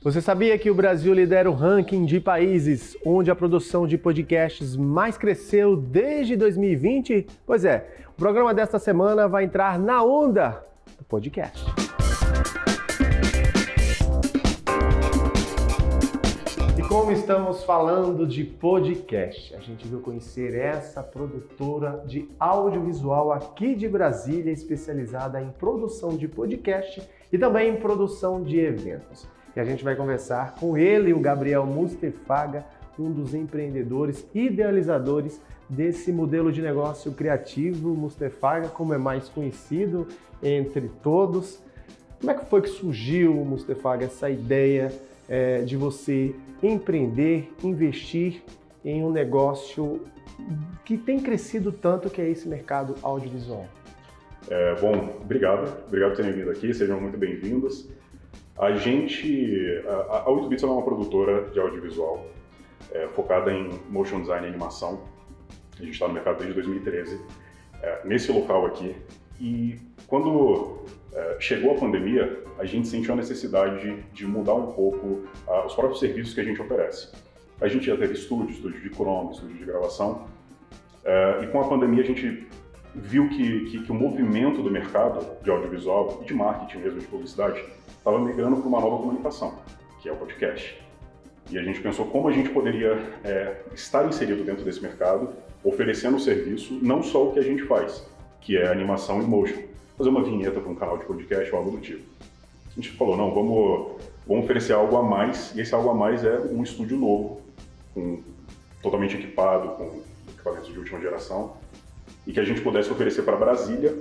Você sabia que o Brasil lidera o ranking de países onde a produção de podcasts mais cresceu desde 2020? Pois é, o programa desta semana vai entrar na onda do podcast. E como estamos falando de podcast, a gente veio conhecer essa produtora de audiovisual aqui de Brasília, especializada em produção de podcast e também em produção de eventos. E a gente vai conversar com ele, o Gabriel Mustefaga, um dos empreendedores idealizadores desse modelo de negócio criativo, Mustefaga, como é mais conhecido entre todos. Como é que foi que surgiu, Mustefaga, essa ideia de você empreender, investir em um negócio que tem crescido tanto, que é esse mercado audiovisual? Bom, obrigado por terem vindo aqui, sejam muito bem-vindos. A 8bits é uma produtora de audiovisual focada em motion design e animação. A gente está no mercado desde 2013, nesse local aqui. E quando chegou a pandemia, a gente sentiu a necessidade de mudar um pouco os próprios serviços que a gente oferece. A gente já teve estúdio de Chrome, estúdio de gravação, e com a pandemia a gente viu que o movimento do mercado de audiovisual e de marketing mesmo, de publicidade, estava migrando para uma nova comunicação, que é o podcast. E a gente pensou como a gente poderia estar inserido dentro desse mercado, oferecendo o serviço, não só o que a gente faz, que é animação e motion, fazer uma vinheta para um canal de podcast ou algo do tipo. A gente falou, não, vamos oferecer algo a mais, e esse algo a mais é um estúdio novo, totalmente equipado, com equipamentos de última geração, e que a gente pudesse oferecer para Brasília,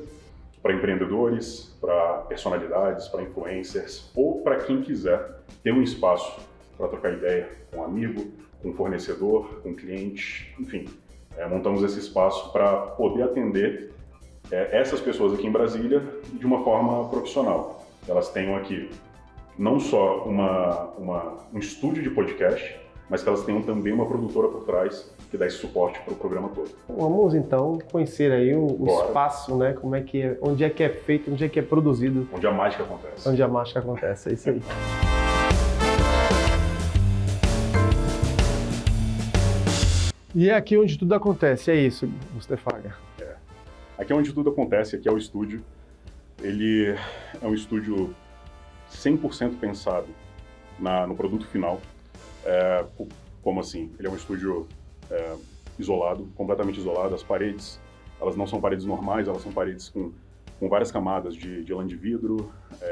para empreendedores, para personalidades, para influencers, ou para quem quiser ter um espaço para trocar ideia com um amigo, com um fornecedor, com um cliente, enfim. Montamos esse espaço para poder atender essas pessoas aqui em Brasília de uma forma profissional. Elas tenham aqui não só um estúdio de podcast, mas que elas tenham também uma produtora por trás que dá esse suporte para o programa todo. Vamos então conhecer aí o espaço, né? Como é que onde é que é feito, onde é que é produzido. Onde a mágica acontece. Onde a mágica acontece, é isso aí. E é aqui onde tudo acontece, é isso, Mustefaga. Aqui é onde tudo acontece, aqui é o estúdio. Ele é um estúdio 100% pensado no produto final. Como assim? Ele é um estúdio isolado, completamente isolado. As paredes, elas não são paredes normais, elas são paredes com várias camadas de lã de vidro,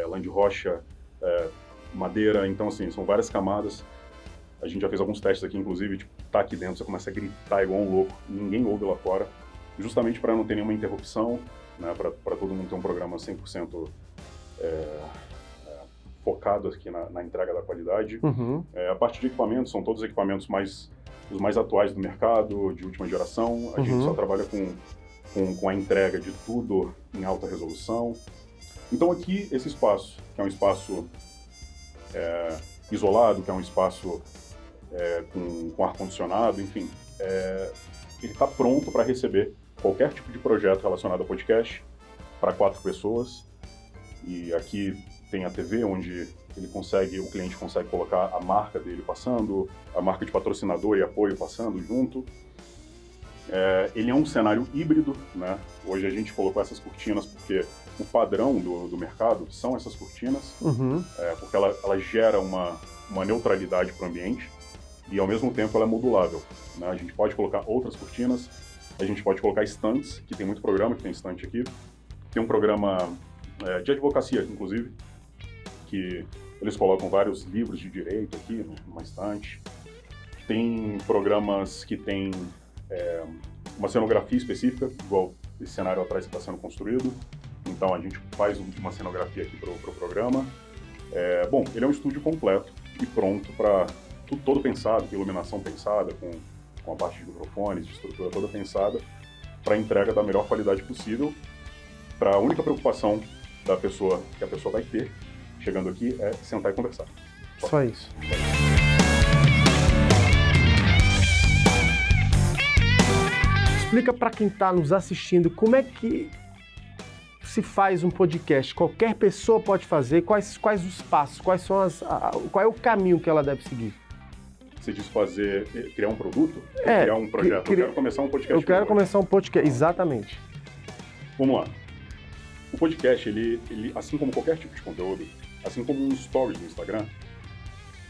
lã de rocha, madeira. Então, assim, são várias camadas. A gente já fez alguns testes aqui, inclusive, tá aqui dentro, você começa a gritar igual um louco, ninguém ouve lá fora, justamente para não ter nenhuma interrupção, né, para todo mundo ter um programa 100% focado aqui na entrega da qualidade. Uhum. A parte de equipamentos, são todos equipamentos os mais atuais do mercado, de última geração. A gente só trabalha com a entrega de tudo em alta resolução. Então aqui, esse espaço, que é um espaço isolado, que é um espaço com ar-condicionado, enfim, ele está pronto para receber qualquer tipo de projeto relacionado a podcast para 4 pessoas. E aqui tem a TV, onde o cliente consegue colocar a marca dele passando, a marca de patrocinador e apoio passando junto. Ele é um cenário híbrido, né? Hoje a gente colocou essas cortinas porque o padrão do mercado são essas cortinas, porque ela gera uma neutralidade para o ambiente e ao mesmo tempo ela é modulável, né? A gente pode colocar outras cortinas, a gente pode colocar estantes, que tem muito programa que tem estante aqui. Tem um programa de advocacia, inclusive, que eles colocam vários livros de direito aqui numa estante. Tem programas que tem uma cenografia específica, igual esse cenário atrás que está sendo construído. Então a gente faz uma cenografia aqui para o programa. Bom, ele é um estúdio completo e pronto para tudo todo pensado, com iluminação pensada, com a parte de microfones, de estrutura toda pensada, para a entrega da melhor qualidade possível. Para a única preocupação que a pessoa vai ter chegando aqui é sentar e conversar. Só isso. Explica para quem está nos assistindo como é que se faz um podcast? Qualquer pessoa pode fazer? Quais os passos? Qual é o caminho que ela deve seguir? Você diz criar um produto? Criar um projeto? Eu quero começar um podcast. Eu quero começar um podcast, exatamente. Vamos lá. O podcast, ele, assim como qualquer tipo de conteúdo, assim como um stories no Instagram,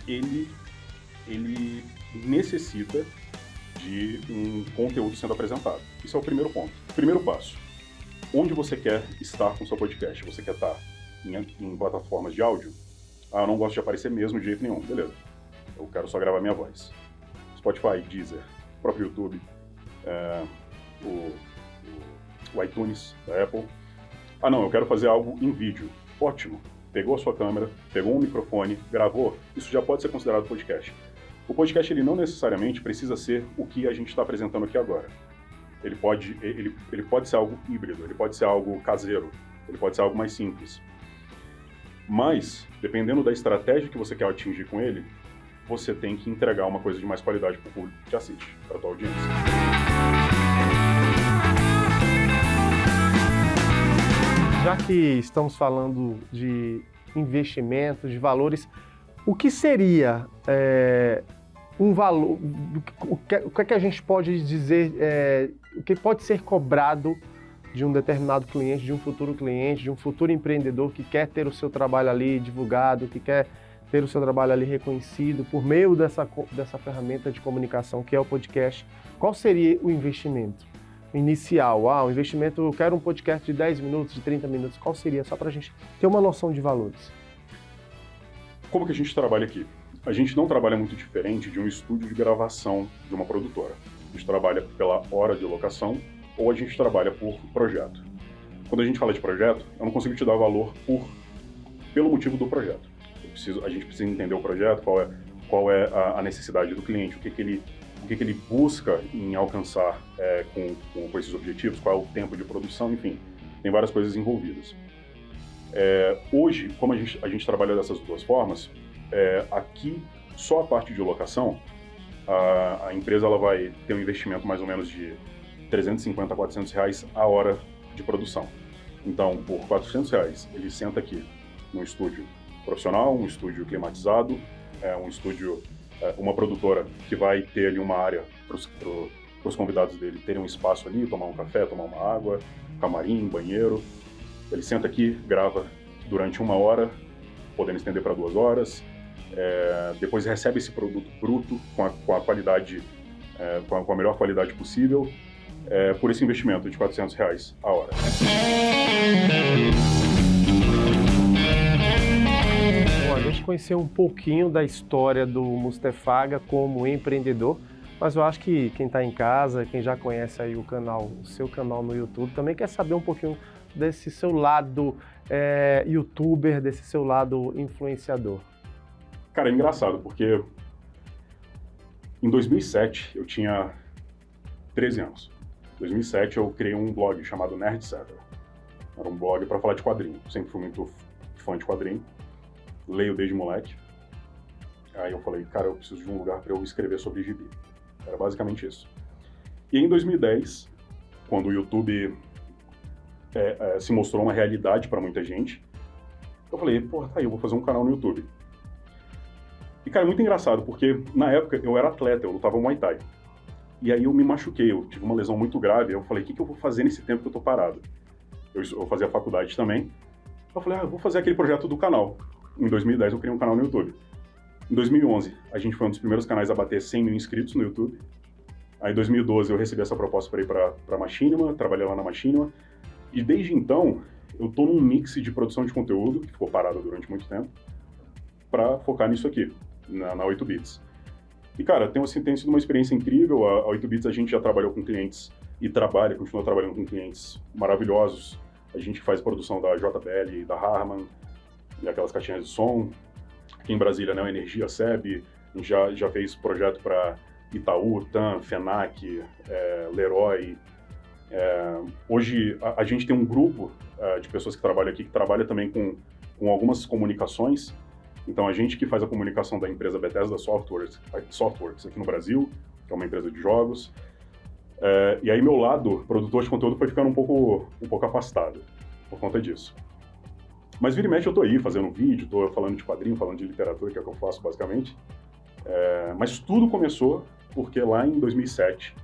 ele necessita de um conteúdo sendo apresentado. Isso é o primeiro ponto. Primeiro passo. Onde você quer estar com o seu podcast? Você quer estar em plataformas de áudio? Eu não gosto de aparecer mesmo de jeito nenhum. Beleza. Eu quero só gravar minha voz. Spotify, Deezer, o próprio YouTube, o iTunes da Apple. Não, eu quero fazer algo em vídeo. Ótimo. Pegou a sua câmera, pegou um microfone, gravou. Isso já pode ser considerado podcast. O podcast, ele não necessariamente precisa ser o que a gente está apresentando aqui agora. Ele pode ser algo híbrido, ele pode ser algo caseiro, ele pode ser algo mais simples. Mas, dependendo da estratégia que você quer atingir com ele, você tem que entregar uma coisa de mais qualidade para o público que te assiste, para a tua audiência. Já que estamos falando de investimento, de valores, o que seria um valor? O que é que a gente pode dizer? O que pode ser cobrado de um determinado cliente, de um futuro empreendedor que quer ter o seu trabalho ali divulgado, que quer ter o seu trabalho ali reconhecido por meio dessa ferramenta de comunicação que é o podcast? Qual seria o investimento inicial? O investimento, eu quero um podcast de 10 minutos, de 30 minutos, qual seria? Só para a gente ter uma noção de valores. Como que a gente trabalha aqui? A gente não trabalha muito diferente de um estúdio de gravação de uma produtora. A gente trabalha pela hora de locação ou a gente trabalha por projeto. Quando a gente fala de projeto, eu não consigo te dar valor pelo motivo do projeto. A gente precisa entender o projeto, qual é a necessidade do cliente, o que ele busca em alcançar com esses objetivos, qual é o tempo de produção, enfim, tem várias coisas envolvidas. Hoje, como a gente trabalha dessas duas formas, aqui só a parte de locação, a empresa ela vai ter um investimento mais ou menos de R$350 a R$400 a hora de produção. Então, por R$400, ele senta aqui num estúdio profissional, um estúdio climatizado, um estúdio, uma produtora que vai ter ali uma área para os convidados dele terem um espaço ali, tomar um café, tomar uma água, camarim, banheiro. Ele senta aqui, grava durante 1 hora, podendo estender para 2 horas, depois recebe esse produto bruto com a qualidade, com a melhor qualidade possível, por esse investimento de R$400 a hora. Bom, a gente conheceu um pouquinho da história do Mustefaga como empreendedor, mas eu acho que quem está em casa, quem já conhece aí o seu canal no YouTube, também quer saber um pouquinho desse seu lado youtuber, desse seu lado influenciador. Cara, é engraçado, porque em 2007 eu tinha 13 anos. Em 2007 eu criei um blog chamado Nerd Cetera. Era um blog para falar de quadrinho. Sempre fui muito fã de quadrinho. Leio desde moleque. Aí eu falei, cara, eu preciso de um lugar para eu escrever sobre gibi. Era basicamente isso. E em 2010, quando o YouTube se mostrou uma realidade para muita gente, eu falei, tá aí, eu vou fazer um canal no YouTube. E, cara, é muito engraçado, porque na época eu era atleta, eu lutava Muay Thai. E aí eu me machuquei, eu tive uma lesão muito grave, eu falei, o que eu vou fazer nesse tempo que eu tô parado? Eu fazia faculdade também. Eu falei, eu vou fazer aquele projeto do canal. Em 2010 eu criei um canal no YouTube. Em 2011, a gente foi um dos primeiros canais a bater 100 mil inscritos no YouTube. Aí em 2012 eu recebi essa proposta para ir para Machinima, trabalhei lá na Machinima. E desde então, eu tô num mix de produção de conteúdo, que ficou parado durante muito tempo, para focar nisso aqui, na 8bits. E, cara, tem sido uma experiência incrível. A 8bits a gente já trabalhou com clientes e continua trabalhando com clientes maravilhosos. A gente faz produção da JBL, da Harman, e aquelas caixinhas de som. Aqui em Brasília, né, Energia, SEB, a gente já fez projeto para Itaú, TAM, FENAC, Leroy. Hoje a gente tem um grupo de pessoas que trabalham aqui, que trabalha também com algumas comunicações. Então a gente que faz a comunicação da empresa Bethesda Softworks aqui no Brasil, que é uma empresa de jogos. E aí meu lado, produtor de conteúdo, foi ficando um pouco afastado. por conta disso. Mas vira e mexe eu tô aí fazendo vídeo, tô falando de quadrinho, falando de literatura, que é o que eu faço basicamente. Mas tudo começou porque lá em 2007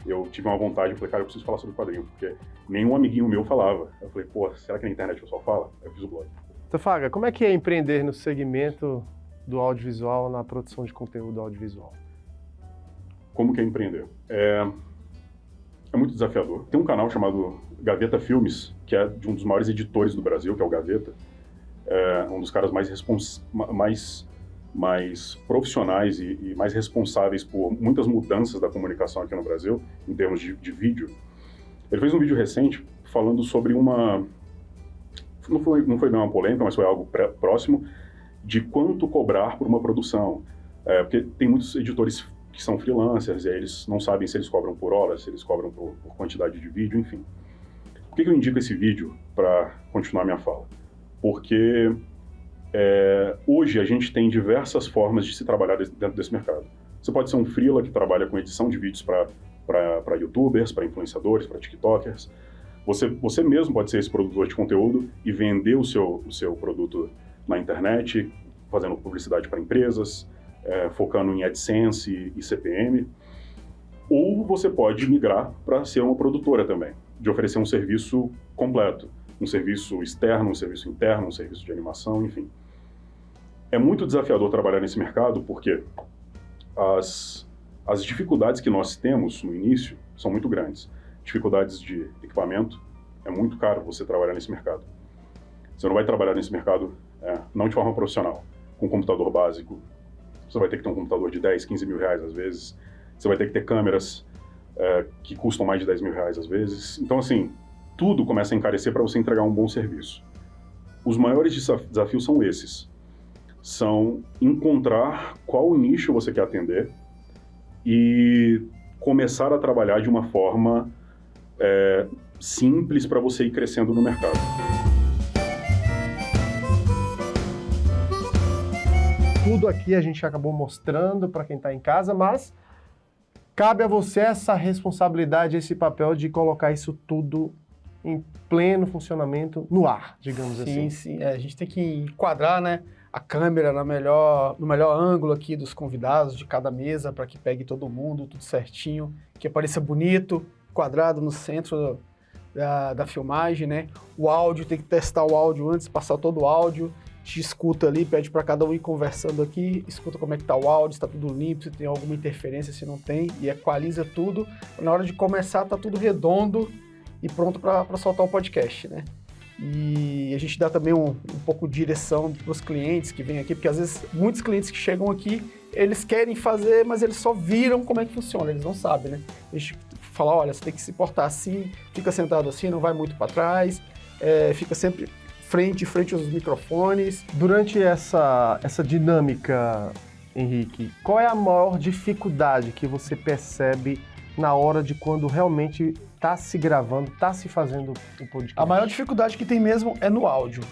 eu tive uma vontade, eu falei, cara, eu preciso falar sobre quadrinho, porque nenhum amiguinho meu falava. Eu falei, pô, será que na internet o pessoal fala? Eu fiz o blog. Tefaga, como é que é empreender no segmento do audiovisual, na produção de conteúdo audiovisual? Como que é empreender? É muito desafiador. Tem um canal chamado Gaveta Filmes, que é de um dos maiores editores do Brasil, que é o Gaveta. É um dos caras mais profissionais e mais responsáveis por muitas mudanças da comunicação aqui no Brasil, em termos de vídeo. Ele fez um vídeo recente falando sobre uma... Não foi bem uma polêmica, mas foi algo próximo, de quanto cobrar por uma produção. Porque tem muitos editores que são freelancers, e aí eles não sabem se eles cobram por hora, se eles cobram por quantidade de vídeo, enfim. Por que eu indico esse vídeo para continuar minha fala? Porque hoje a gente tem diversas formas de se trabalhar dentro desse mercado. Você pode ser um freela que trabalha com edição de vídeos para youtubers, para influenciadores, para tiktokers. Você mesmo pode ser esse produtor de conteúdo e vender o seu produto na internet, fazendo publicidade para empresas, focando em AdSense e CPM. Ou você pode migrar para ser uma produtora também, de oferecer um serviço completo, um serviço externo, um serviço interno, um serviço de animação, enfim. É muito desafiador trabalhar nesse mercado porque as dificuldades que nós temos no início são muito grandes. Dificuldades de equipamento, é muito caro você trabalhar nesse mercado. Você não vai trabalhar nesse mercado não de forma profissional, com um computador básico. Você vai ter que ter um computador de 10, 15 mil reais às vezes. Você vai ter que ter câmeras que custam mais de 10 mil reais às vezes. Então, assim, tudo começa a encarecer para você entregar um bom serviço. Os maiores desafios são esses. São encontrar qual nicho você quer atender e começar a trabalhar de uma forma simples para você ir crescendo no mercado. Tudo aqui a gente acabou mostrando para quem está em casa, mas cabe a você essa responsabilidade, esse papel de colocar isso tudo em pleno funcionamento no ar, digamos assim. Sim. A gente tem que enquadrar, né, a câmera no melhor ângulo aqui dos convidados de cada mesa para que pegue todo mundo, tudo certinho, que pareça bonito, quadrado no centro da filmagem, né? O áudio, tem que testar o áudio antes, passar todo o áudio, te escuta ali, pede para cada um ir conversando aqui, escuta como é que tá o áudio, se tá tudo limpo, se tem alguma interferência, se não tem, e equaliza tudo. Na hora de começar, tá tudo redondo e pronto para soltar o podcast, né? E a gente dá também um pouco de direção para os clientes que vêm aqui, porque às vezes muitos clientes que chegam aqui, eles querem fazer, mas eles só viram como é que funciona, eles não sabem, né? A gente fala, olha, você tem que se portar assim, fica sentado assim, não vai muito para trás, fica sempre frente aos microfones. Durante essa dinâmica, Henrique, qual é a maior dificuldade que você percebe na hora de quando realmente está se gravando, está se fazendo o podcast? A maior dificuldade que tem mesmo é no áudio.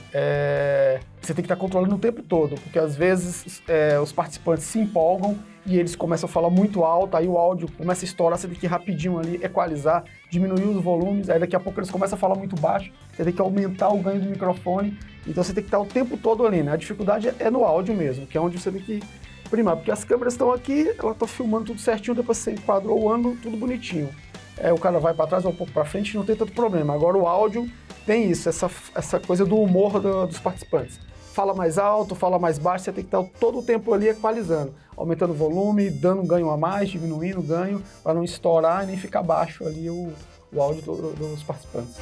Você tem que estar controlando o tempo todo, porque às vezes os participantes se empolgam e eles começam a falar muito alto, aí o áudio começa a estourar, você tem que ir rapidinho ali, equalizar, diminuir os volumes, aí daqui a pouco eles começam a falar muito baixo, você tem que aumentar o ganho do microfone, então você tem que estar o tempo todo ali, né? A dificuldade é no áudio mesmo, que é onde você tem que primar, porque as câmeras estão aqui, ela está filmando tudo certinho, depois você enquadrou o ângulo, tudo bonitinho. O cara vai para trás ou um pouco para frente, não tem tanto problema. Agora o áudio tem isso, essa coisa do humor dos participantes. Fala mais alto, fala mais baixo, você tem que estar todo o tempo ali equalizando, aumentando o volume, dando um ganho a mais, diminuindo o ganho, para não estourar e nem ficar baixo ali o áudio dos participantes.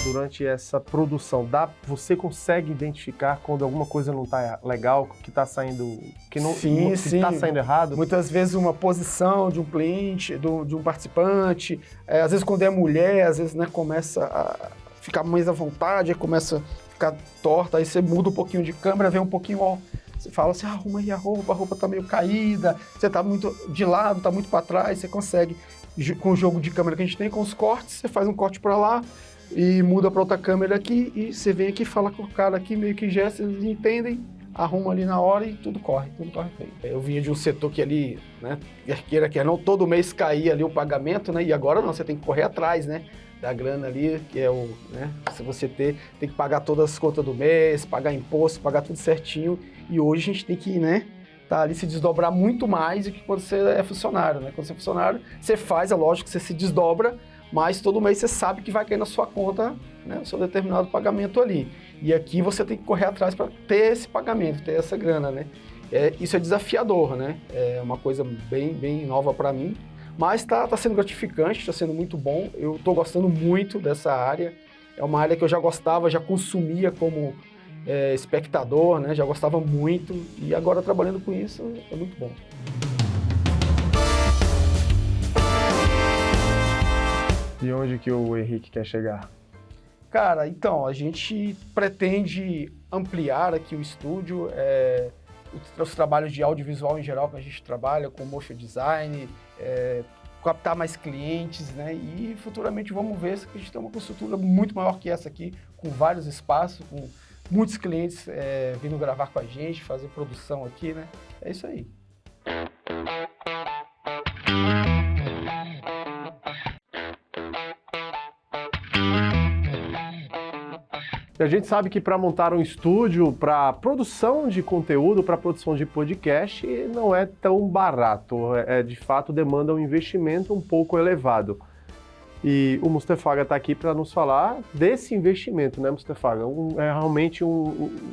Durante essa produção, você consegue identificar quando alguma coisa não está legal, que está saindo, que está saindo errado? Muitas vezes uma posição de um cliente, de um participante, às vezes quando é mulher, às vezes, né, começa a ficar mais à vontade, aí começa a ficar torta, aí você muda um pouquinho de câmera, vem um pouquinho, ó, você fala assim, arruma aí a roupa tá meio caída, você tá muito de lado, tá muito para trás, você consegue, com o jogo de câmera que a gente tem, com os cortes, você faz um corte para lá, e muda para outra câmera aqui, e você vem aqui e fala com o cara aqui, meio que gesto, eles entendem, arruma ali na hora e tudo corre bem. Eu vinha de um setor que ali, né, quer não, todo mês caía ali o pagamento, né, e agora não, você tem que correr atrás, né, da grana ali, que é né, se você tem que pagar todas as contas do mês, pagar imposto, pagar tudo certinho, e hoje a gente tem que, né, tá ali se desdobrar muito mais do que quando você é funcionário, né, quando você é funcionário, você faz, é lógico que você se desdobra, mas todo mês você sabe que vai cair na sua conta, né, o seu determinado pagamento ali. E aqui você tem que correr atrás para ter esse pagamento, ter essa grana, né? Isso é desafiador, né? É uma coisa bem nova para mim, mas tá sendo gratificante, está sendo muito bom. Eu estou gostando muito dessa área. É uma área que eu já gostava, já consumia como espectador, né? Já gostava muito e agora trabalhando com isso é muito bom. E onde que o Henrique quer chegar? Cara, então, a gente pretende ampliar aqui o estúdio, os trabalhos de audiovisual em geral que a gente trabalha, com motion design, captar mais clientes, né? E futuramente vamos ver se a gente tem uma construtora muito maior que essa aqui, com vários espaços, com muitos clientes vindo gravar com a gente, fazer produção aqui, né? É isso aí. E a gente sabe que para montar um estúdio, para produção de conteúdo, para produção de podcast, não é tão barato. De fato, demanda um investimento um pouco elevado. E o Mustafaga está aqui para nos falar desse investimento, né, Mustafaga? Realmente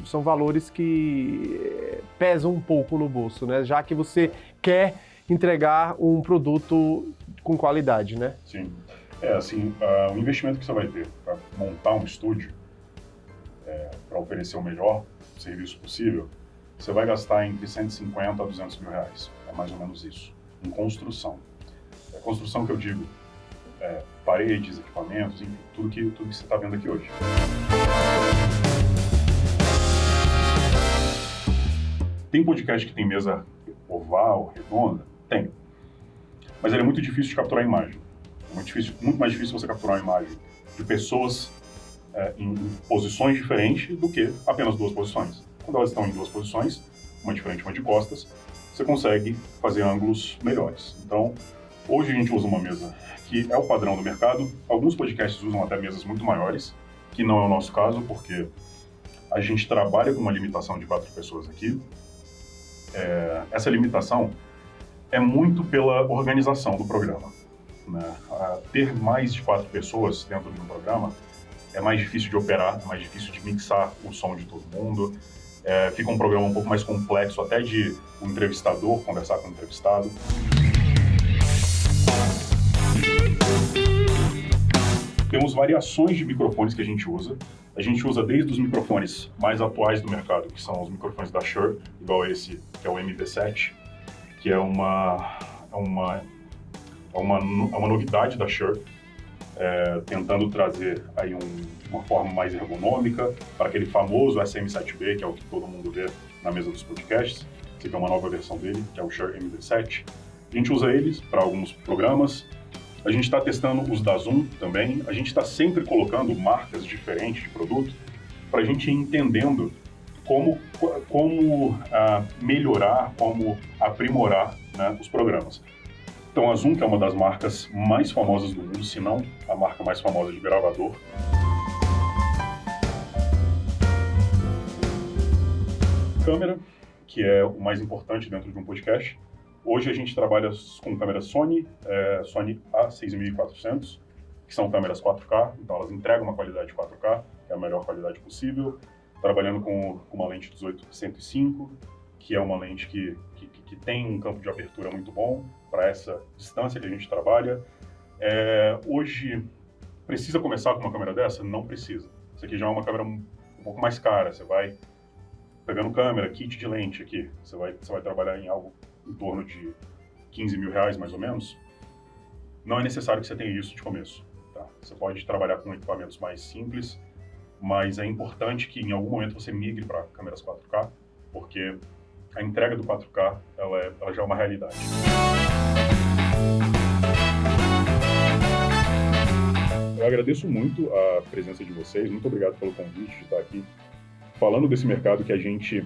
são valores que pesam um pouco no bolso, né? Já que você quer entregar um produto com qualidade, né? Sim. O investimento que você vai ter para montar um estúdio, para oferecer o melhor serviço possível, você vai gastar entre 150 a 200 mil reais. É mais ou menos isso. Em construção. Construção que eu digo, paredes, equipamentos, enfim, tudo que você está vendo aqui hoje. Tem podcast que tem mesa oval, redonda? Tem. Mas ele é muito difícil de capturar a imagem. Muito mais difícil você capturar a imagem de pessoas em posições diferentes do que apenas duas posições. Quando elas estão em duas posições, uma de frente e uma de costas, você consegue fazer ângulos melhores. Então, hoje a gente usa uma mesa que é o padrão do mercado. Alguns podcasts usam até mesas muito maiores, que não é o nosso caso, porque a gente trabalha com uma limitação de 4 pessoas aqui. Essa limitação é muito pela organização do programa, né? Ter mais de 4 pessoas dentro de um programa é mais difícil de operar, é mais difícil de mixar o som de todo mundo. Fica um programa um pouco mais complexo, até de um entrevistador conversar com o entrevistado. Temos variações de microfones que a gente usa. A gente usa desde os microfones mais atuais do mercado, que são os microfones da Shure, igual esse, que é o MV7, que é uma novidade da Shure, tentando trazer aí uma forma mais ergonômica para aquele famoso SM7B, que é o que todo mundo vê na mesa dos podcasts. Esse aqui é uma nova versão dele, que é o Shure MV7. A gente usa eles para alguns programas. A gente está testando os da Zoom também. A gente está sempre colocando marcas diferentes de produto para a gente ir entendendo como melhorar, como aprimorar, né, os programas. Então a Zoom, que é uma das marcas mais famosas do mundo, se não a marca mais famosa de gravador. Câmera, que é o mais importante dentro de um podcast. Hoje a gente trabalha com câmeras Sony A6400, que são câmeras 4K, então elas entregam uma qualidade 4K, que é a melhor qualidade possível. Trabalhando com uma lente 18-105, que é uma lente que tem um campo de abertura muito bom para essa distância que a gente trabalha. Hoje, precisa começar com uma câmera dessa? Não precisa. Isso aqui já é uma câmera um pouco mais cara. Você vai pegando câmera, kit de lente aqui. Você vai trabalhar em algo em torno de 15 mil reais, mais ou menos. Não é necessário que você tenha isso de começo. Tá? Você pode trabalhar com equipamentos mais simples, mas é importante que em algum momento você migre para câmeras 4K, porque a entrega do 4K ela já é uma realidade. Eu agradeço muito a presença de vocês, muito obrigado pelo convite de estar aqui falando desse mercado que a gente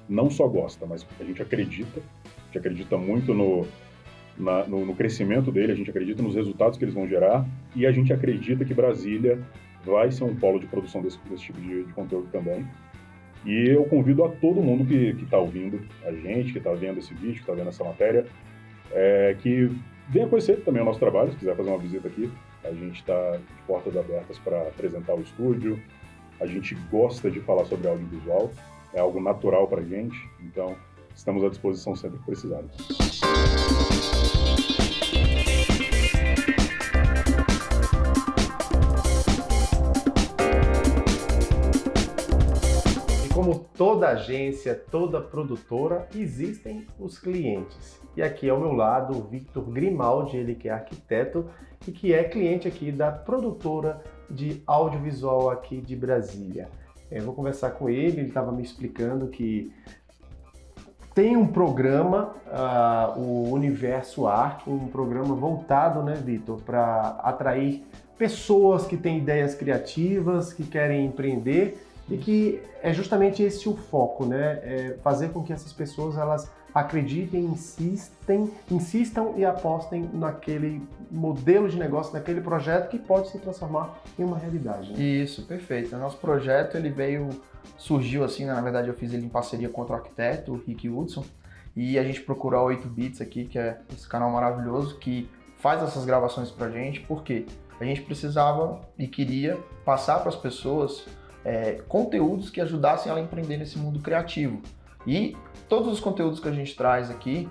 não só gosta, mas a gente acredita muito no crescimento dele, a gente acredita nos resultados que eles vão gerar e a gente acredita que Brasília vai ser um polo de produção desse tipo de conteúdo também. E eu convido a todo mundo que está ouvindo a gente, que está vendo esse vídeo, que está vendo essa matéria, que venha conhecer também o nosso trabalho, se quiser fazer uma visita aqui. A gente está de portas abertas para apresentar o estúdio. A gente gosta de falar sobre audiovisual, é algo natural para a gente, então estamos à disposição sempre que precisarem. Como toda agência, toda produtora, existem os clientes. E aqui ao meu lado, o Victor Grimaldi, ele que é arquiteto e que é cliente aqui da produtora de audiovisual aqui de Brasília. Eu vou conversar com ele estava me explicando que tem um programa, o Universo Arte, um programa voltado, né, Victor, para atrair pessoas que têm ideias criativas, que querem empreender, e que é justamente esse o foco, né? É fazer com que essas pessoas elas acreditem, insistam e apostem naquele modelo de negócio, naquele projeto que pode se transformar em uma realidade. Né? Isso, perfeito. O nosso projeto ele surgiu assim, né? Na verdade eu fiz ele em parceria com outro arquiteto, o Rick Hudson, e a gente procurou a 8bits aqui, que é esse canal maravilhoso que faz essas gravações pra gente, porque a gente precisava e queria passar para as pessoas conteúdos que ajudassem ela a empreender nesse mundo criativo. E todos os conteúdos que a gente traz aqui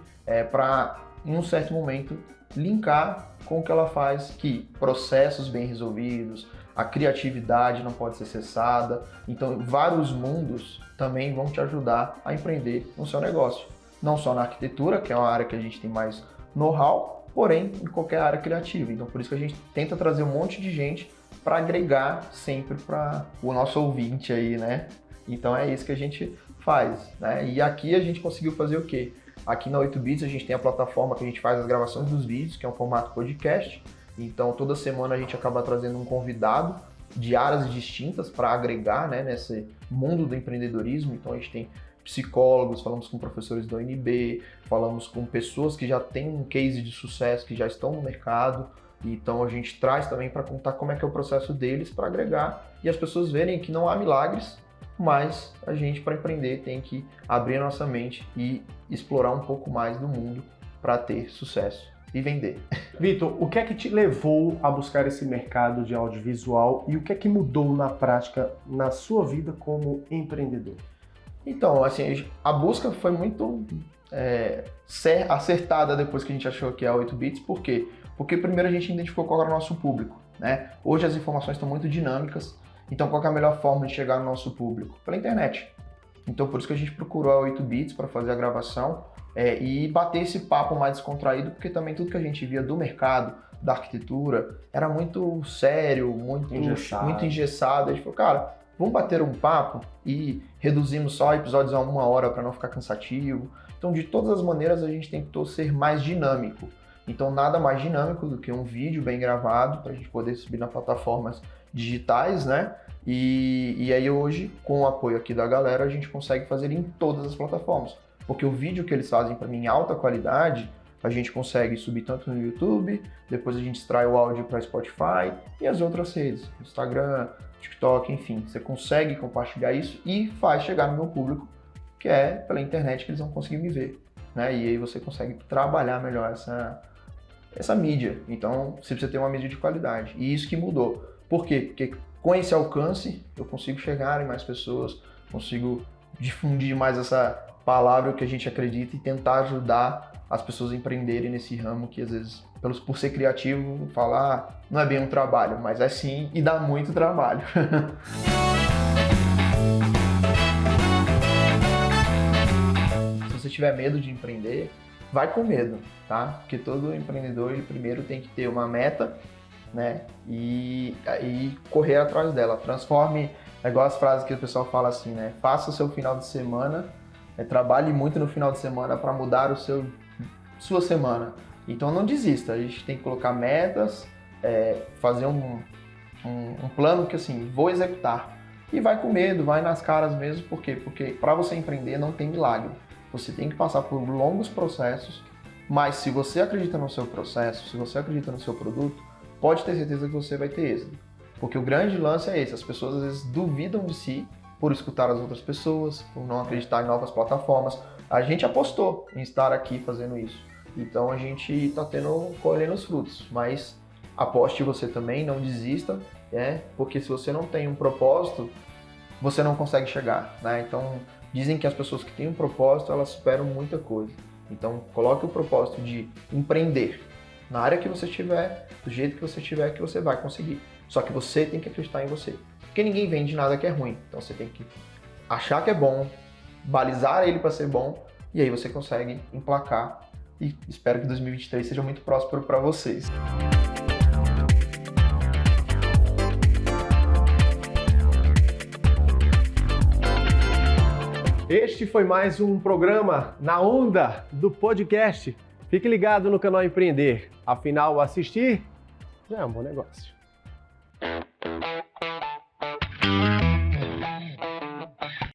para, em um certo momento, linkar com o que ela faz, que processos bem resolvidos, a criatividade não pode ser cessada. Então, vários mundos também vão te ajudar a empreender no seu negócio. Não só na arquitetura, que é uma área que a gente tem mais know-how, porém em qualquer área criativa. Então, por isso que a gente tenta trazer um monte de gente para agregar sempre para o nosso ouvinte aí, né? Então é isso que a gente faz, né? E aqui a gente conseguiu fazer o quê? Aqui na 8bits a gente tem a plataforma que a gente faz as gravações dos vídeos, que é um formato podcast. Então toda semana a gente acaba trazendo um convidado de áreas distintas para agregar, né, nesse mundo do empreendedorismo. Então a gente tem psicólogos, falamos com professores da UNB, falamos com pessoas que já têm um case de sucesso, que já estão no mercado. Então a gente traz também para contar como é que é o processo deles para agregar e as pessoas verem que não há milagres, mas a gente para empreender tem que abrir a nossa mente e explorar um pouco mais do mundo para ter sucesso e vender. Victor, o que é que te levou a buscar esse mercado de audiovisual e o que é que mudou na prática na sua vida como empreendedor? Então, assim, a busca foi muito acertada depois que a gente achou que é a 8bits, por quê? Porque primeiro a gente identificou qual era o nosso público, né? Hoje as informações estão muito dinâmicas, então qual é a melhor forma de chegar no nosso público? Pela internet. Então por isso que a gente procurou a 8bits para fazer a gravação e bater esse papo mais descontraído, porque também tudo que a gente via do mercado, da arquitetura, era muito sério, muito engessado. A gente falou, cara, vamos bater um papo e reduzimos só episódios a 1 hora para não ficar cansativo. Então de todas as maneiras a gente tentou ser mais dinâmico. Então nada mais dinâmico do que um vídeo bem gravado para a gente poder subir nas plataformas digitais, né? E aí hoje, com o apoio aqui da galera, a gente consegue fazer em todas as plataformas. Porque o vídeo que eles fazem para mim em alta qualidade, a gente consegue subir tanto no YouTube, depois a gente extrai o áudio para Spotify e as outras redes, Instagram, TikTok, enfim. Você consegue compartilhar isso e faz chegar no meu público, que é pela internet que eles vão conseguir me ver, né? E aí você consegue trabalhar melhor essa mídia. Então, você precisa ter uma mídia de qualidade. E isso que mudou. Por quê? Porque com esse alcance, eu consigo chegar em mais pessoas, consigo difundir mais essa palavra que a gente acredita e tentar ajudar as pessoas a empreenderem nesse ramo que, às vezes, por ser criativo, falar não é bem um trabalho, mas é sim e dá muito trabalho. Se você tiver medo de empreender, vai com medo, tá? Porque todo empreendedor, ele primeiro tem que ter uma meta, né? E correr atrás dela. Transforme, é igual as frases que o pessoal fala assim, né? Faça o seu final de semana, trabalhe muito no final de semana para mudar sua semana. Então não desista, a gente tem que colocar metas, fazer um plano que assim, vou executar. e vai com medo, vai nas caras mesmo. Por quê? Porque para você empreender não tem milagre. Você tem que passar por longos processos, mas se você acredita no seu processo, se você acredita no seu produto, pode ter certeza que você vai ter êxito. Porque o grande lance é esse, as pessoas às vezes duvidam de si por escutar as outras pessoas, por não acreditar em novas plataformas. A gente apostou em estar aqui fazendo isso. Então a gente está colhendo os frutos, mas aposte você também, não desista, porque se você não tem um propósito, você não consegue chegar, né? Então dizem que as pessoas que têm um propósito, elas superam muita coisa. Então coloque o propósito de empreender na área que você estiver, do jeito que você estiver, que você vai conseguir. Só que você tem que acreditar em você, porque ninguém vende nada que é ruim. Então você tem que achar que é bom, balizar ele para ser bom, e aí você consegue emplacar. E espero que 2023 seja muito próspero para vocês. Este foi mais um programa na onda do podcast. Fique ligado no canal Empreender. Afinal, assistir já é um bom negócio.